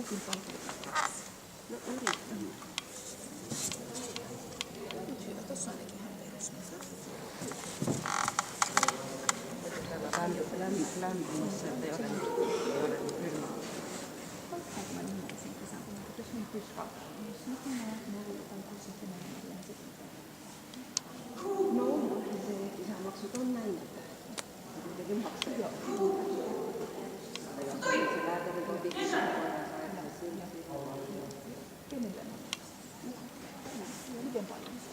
Kuinka paljon tässä? No yrittämään. Hyvä, tuossa ainakin ihan perusmassa. Täällä lämpimässä, ettei ole kylmää. Vaikka mä ymmärsin kesän, kun jos on pyskautua, niin jos nyt on tai sitten meidän sitten. No onhan se isämaksut on näin, että kuitenkin maksaa. Joo. Ja se lääkäri voi pitää saada silti. Kenelle? Miten paljon?